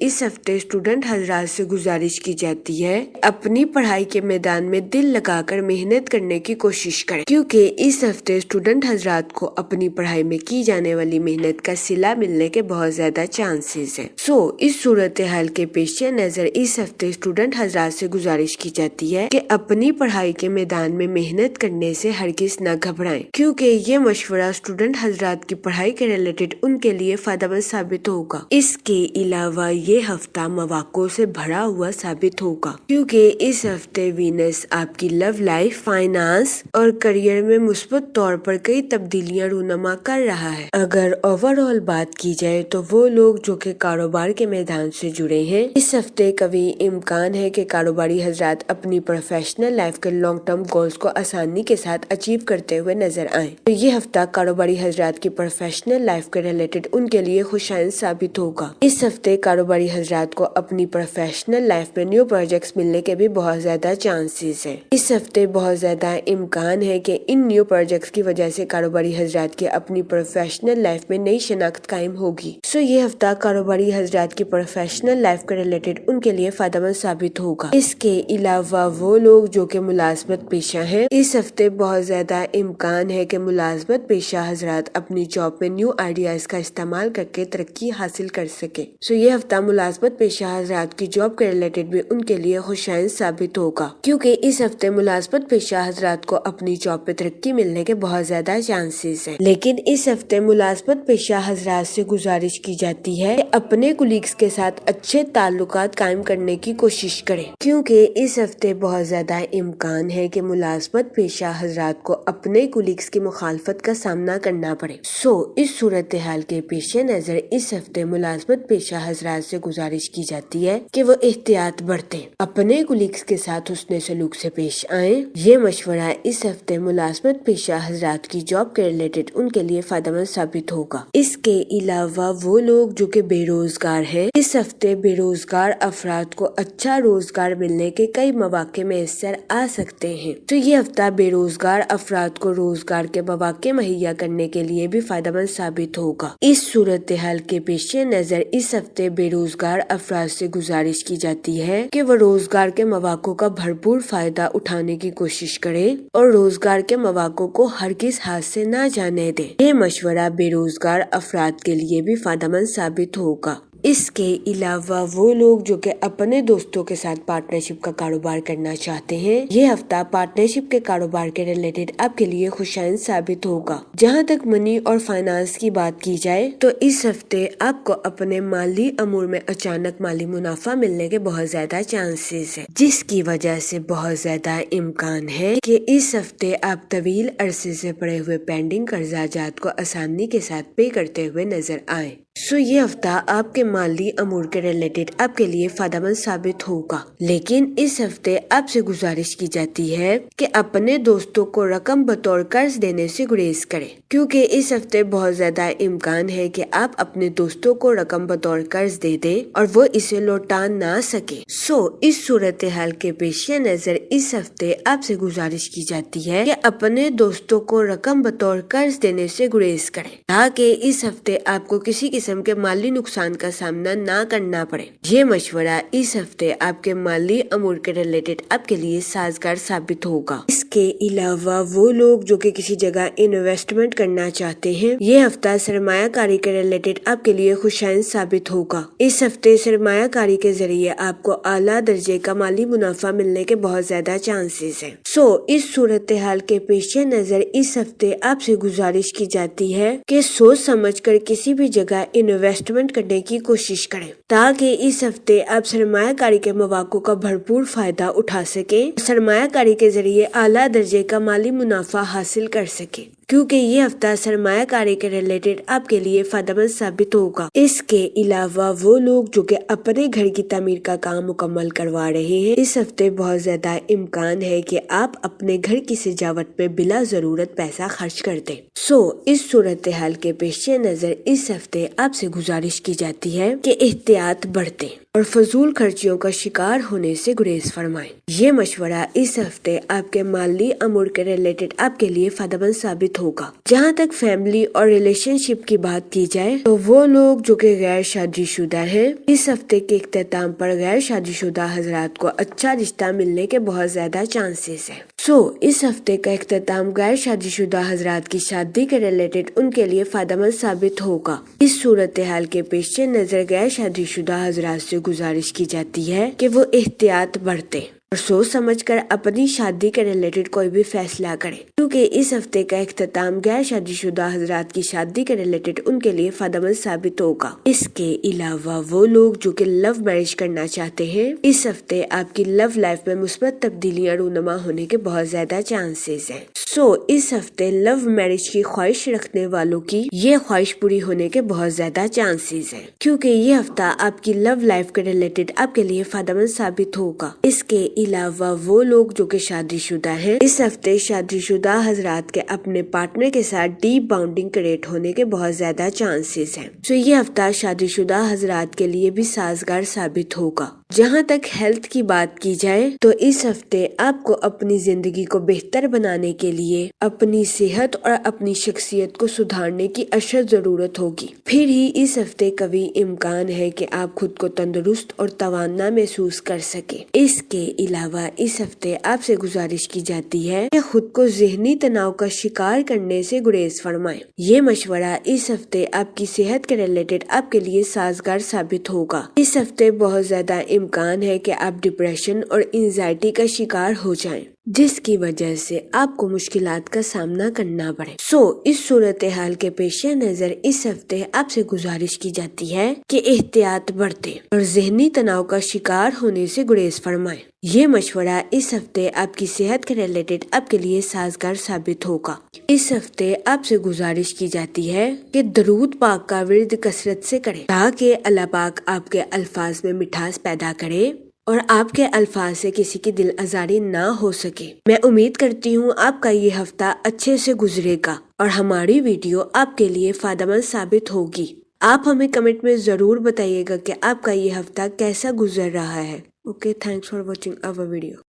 اس ہفتے اسٹوڈنٹ حضرات سے گزارش کی جاتی ہے اپنی پڑھائی کے میدان میں دل لگا کر محنت کرنے کی کوشش کریں، کیونکہ اس ہفتے اسٹوڈنٹ حضرات کو اپنی پڑھائی میں کی جانے والی محنت کا صلہ ملنے کے بہت زیادہ چانسز ہیں۔ اس صورتحال کے پیش نظر اس ہفتے اسٹوڈنٹ حضرات سے گزارش کی جاتی ہے کہ اپنی پڑھائی کے میدان میں محنت کرنے سے ہرگز نہ گھبرائیں، کیونکہ یہ مشورہ اسٹوڈنٹ حضرات کی پڑھائی کے ریلیٹڈ ان کے لیے فائدہ مند ثابت ہوگا۔ اس کے علاوہ یہ ہفتہ مواقع سے بھرا ہوا ثابت ہوگا، کیونکہ اس ہفتے وینس آپ کی لو لائف، فائنانس اور کریئر میں مثبت طور پر کئی تبدیلیاں رونما کر رہا ہے۔ اگر اوور آل بات کی جائے تو وہ لوگ جو کہ کاروبار کے میدان سے جڑے ہیں، اس ہفتے قوی امکان ہے کہ کاروباری حضرات اپنی پروفیشنل لائف کے لانگ ٹرم گولز کو آسانی کے ساتھ اچیو کرتے ہوئے نظر آئیں۔ تو یہ ہفتہ کاروباری حضرات کی پروفیشنل لائف کے ریلیٹڈ ان کے لیے خوشائند ثابت ہوگا۔ اس ہفتے کاروباری حضرات کو اپنی پروفیشنل لائف میں نیو پروجیکٹس ملنے کے بھی بہت زیادہ چانسز ہیں۔ اس ہفتے بہت زیادہ امکان ہے کہ ان نیو پروجیکٹس کی وجہ سے کاروباری حضرات کی اپنی پروفیشنل لائف میں نئی شناخت قائم ہوگی۔ یہ ہفتہ کاروباری حضرات کی پروفیشنل لائف کے ریلیٹڈ ان کے لیے فائدہ مند ثابت ہوگا۔ اس کے علاوہ وہ لوگ جو کہ ملازمت پیشہ ہیں، اس ہفتے بہت زیادہ امکان ہے کہ ملازمت پیشہ حضرات اپنی جاب میں نیو آئیڈیاز کا استعمال کر کے ترقی حاصل کر سکے۔ یہ ہفتہ ملازمت پیشہ حضرات کی جاب کے ریلیٹڈ بھی ان کے لیے خوشائند ثابت ہوگا، کیونکہ اس ہفتے ملازمت پیشہ حضرات کو اپنی جاب پہ ترقی ملنے کے بہت زیادہ چانسز ہیں۔ لیکن اس ہفتے ملازمت پیشہ حضرات سے گزارش کی جاتی ہے کہ اپنے کولیگز کے ساتھ اچھے تعلقات قائم کرنے کی کوشش کریں، کیونکہ اس ہفتے بہت زیادہ امکان ہے کہ ملازمت پیشہ حضرات کو اپنے کولیگز کی مخالفت کا سامنا کرنا پڑے۔ اس صورتحال کے پیش نظر اس ہفتے ملازمت پیشہ حضرات سے گزارش کی جاتی ہے کہ وہ احتیاط برتیں، اپنے کولیگز کے ساتھ حسن سلوک سے پیش آئیں۔ یہ مشورہ اس ہفتے ملازمت پیشہ حضرات کی جاب کے ریلیٹڈ ان کے لیے فائدہ مند ثابت ہوگا۔ اس کے علاوہ وہ لوگ جو کہ بے روزگار ہیں، اس ہفتے بے روزگار افراد کو اچھا روزگار ملنے کے کئی مواقع میسر آ سکتے ہیں۔ یہ ہفتہ بے روزگار افراد کو روزگار کے مواقع مہیا کرنے کے لیے بھی فائدہ مند ثابت ہوگا۔ اس صورتحال کے پیش نظر اس ہفتے بے روزگار افراد سے گزارش کی جاتی ہے کہ وہ روزگار کے مواقع کا بھرپور فائدہ اٹھانے کی کوشش کریں اور روزگار کے مواقع کو ہرگز ہاتھ سے نہ جانے دیں۔ یہ مشورہ بے روزگار افراد کے لیے بھی فائدہ مند ثابت ہوگا۔ اس کے علاوہ وہ لوگ جو کہ اپنے دوستوں کے ساتھ پارٹنرشپ کا کاروبار کرنا چاہتے ہیں، یہ ہفتہ پارٹنرشپ کے کاروبار کے ریلیٹڈ آپ کے لیے خوشائند ثابت ہوگا۔ جہاں تک منی اور فائنانس کی بات کی جائے تو اس ہفتے آپ کو اپنے مالی امور میں اچانک مالی منافع ملنے کے بہت زیادہ چانسز ہیں، جس کی وجہ سے بہت زیادہ امکان ہے کہ اس ہفتے آپ طویل عرصے سے پڑے ہوئے پینڈنگ قرضہ جات کو آسانی کے ساتھ پے کرتے ہوئے نظر آئیں۔ یہ ہفتہ آپ کے مالی امور کے ریلیٹڈ آپ کے لیے فائدہ مند ثابت ہوگا، لیکن اس ہفتے آپ سے گزارش کی جاتی ہے کہ اپنے دوستوں کو رقم بطور قرض دینے سے گریز کریں، کیونکہ اس ہفتے بہت زیادہ امکان ہے کہ آپ اپنے دوستوں کو رقم بطور قرض دے دیں اور وہ اسے لوٹا نہ سکے۔ اس صورتحال کے پیش نظر اس ہفتے آپ سے گزارش کی جاتی ہے کہ اپنے دوستوں کو رقم بطور قرض دینے سے گریز کریں، تاکہ اس ہفتے آپ کو کسی قسم کے مالی نقصان کا سامنا نہ کرنا پڑے۔ یہ مشورہ اس ہفتے آپ کے مالی امور کے ریلیٹڈ آپ کے لیے سازگار ثابت ہوگا۔ اس کے علاوہ وہ لوگ جو کہ کسی جگہ انویسٹمنٹ کرنا چاہتے ہیں، یہ ہفتہ سرمایہ کاری کے ریلیٹڈ آپ کے لیے خوشائند ثابت ہوگا۔ اس ہفتے سرمایہ کاری کے ذریعے آپ کو اعلیٰ درجے کا مالی منافع ملنے کے بہت زیادہ چانسز ہیں۔ اس صورتحال کے پیش نظر اس ہفتے آپ سے گزارش کی جاتی ہے کہ سوچ سمجھ کر کسی بھی جگہ انویسٹمنٹ کرنے کی کوشش کریں، تاکہ اس ہفتے آپ سرمایہ کاری کے مواقع کا بھرپور فائدہ اٹھا سکیں، سرمایہ کاری کے ذریعے اعلیٰ درجے کا مالی منافع حاصل کر سکیں، کیونکہ یہ ہفتہ سرمایہ کاری کے ریلیٹڈ آپ کے لیے فائدہ مند ثابت ہوگا۔ اس کے علاوہ وہ لوگ جو کہ اپنے گھر کی تعمیر کا کام مکمل کروا رہے ہیں، اس ہفتے بہت زیادہ امکان ہے کہ آپ اپنے گھر کی سجاوٹ پہ بلا ضرورت پیسہ خرچ کر دیں۔ اس صورتحال کے پیش نظر اس ہفتے آپ سے گزارش کی جاتی ہے کہ احتیاط برتیں اور فضول خرچیوں کا شکار ہونے سے گریز فرمائیں۔ یہ مشورہ اس ہفتے آپ کے مالی امور کے ریلیٹڈ آپ کے لیے فائدہ مند ثابت ہوگا۔ جہاں تک فیملی اور ریلیشن شپ کی بات کی جائے تو وہ لوگ جو کہ غیر شادی شدہ ہیں، اس ہفتے کے اختتام پر غیر شادی شدہ حضرات کو اچھا رشتہ ملنے کے بہت زیادہ چانسز ہیں۔ اس ہفتے کا اختتام غیر شادی شدہ حضرات کی شادی کے ریلیٹڈ ان کے لیے فائدہ مند ثابت ہوگا۔ اس صورتحال کے پیش نظر غیر شادی شدہ حضرات سے گزارش کی جاتی ہے کہ وہ احتیاط برتیں اور سوچ سمجھ کر اپنی شادی کے ریلیٹڈ کوئی بھی فیصلہ کریں، کیونکہ اس ہفتے کا اختتام غیر شادی شدہ حضرات کی شادی کے ریلیٹڈ ان کے لیے فائدہ مند ثابت ہوگا۔ اس کے علاوہ وہ لوگ جو کہ لو میرج کرنا چاہتے ہیں، اس ہفتے آپ کی لو لائف میں مثبت تبدیلیاں رونما ہونے کے بہت زیادہ چانسز ہیں۔ اس ہفتے لو میرج کی خواہش رکھنے والوں کی یہ خواہش پوری ہونے کے بہت زیادہ چانسز ہیں، کیونکہ یہ ہفتہ آپ کی لو لائف کے ریلیٹڈ آپ کے لیے فائدہ مند ثابت ہوگا۔ اس کے علاوہ وہ لوگ جو کہ شادی شدہ ہیں، اس ہفتے شادی شدہ حضرات کے اپنے پارٹنر کے ساتھ ڈیپ باؤنڈنگ کریٹ ہونے کے بہت زیادہ چانسز ہیں۔ یہ ہفتہ شادی شدہ حضرات کے لیے بھی سازگار ثابت ہوگا۔ جہاں تک ہیلتھ کی بات کی جائے تو اس ہفتے آپ کو اپنی زندگی کو بہتر بنانے کے لیے اپنی صحت اور اپنی شخصیت کو سدھارنے کی اشد ضرورت ہوگی۔ پھر ہی اس ہفتے کبھی امکان ہے کہ آپ خود کو تندرست اور توانا محسوس کر سکیں۔ اس کے علاوہ اس ہفتے آپ سے گزارش کی جاتی ہے کہ خود کو ذہنی تناؤ کا شکار کرنے سے گریز فرمائیں۔ یہ مشورہ اس ہفتے آپ کی صحت کے ریلیٹڈ آپ کے لیے سازگار ثابت ہوگا۔ اس ہفتے بہت زیادہ امکان ہے کہ آپ ڈپریشن اور انزائٹی کا شکار ہو جائیں، جس کی وجہ سے آپ کو مشکلات کا سامنا کرنا پڑے۔ اس صورتحال کے پیش نظر اس ہفتے آپ سے گزارش کی جاتی ہے کہ احتیاط برتیں اور ذہنی تناؤ کا شکار ہونے سے گریز فرمائیں۔ یہ مشورہ اس ہفتے آپ کی صحت کے ریلیٹڈ آپ کے لیے سازگار ثابت ہوگا۔ اس ہفتے آپ سے گزارش کی جاتی ہے کہ درود پاک کا ورد کثرت سے کریں تاکہ اللہ پاک آپ کے الفاظ میں مٹھاس پیدا کرے اور آپ کے الفاظ سے کسی کی دل آزاری نہ ہو سکے۔ میں امید کرتی ہوں آپ کا یہ ہفتہ اچھے سے گزرے گا اور ہماری ویڈیو آپ کے لیے فائدہ مند ثابت ہوگی۔ آپ ہمیں کمنٹ میں ضرور بتائیے گا کہ آپ کا یہ ہفتہ کیسا گزر رہا ہے۔ Okay, thanks for watching our video.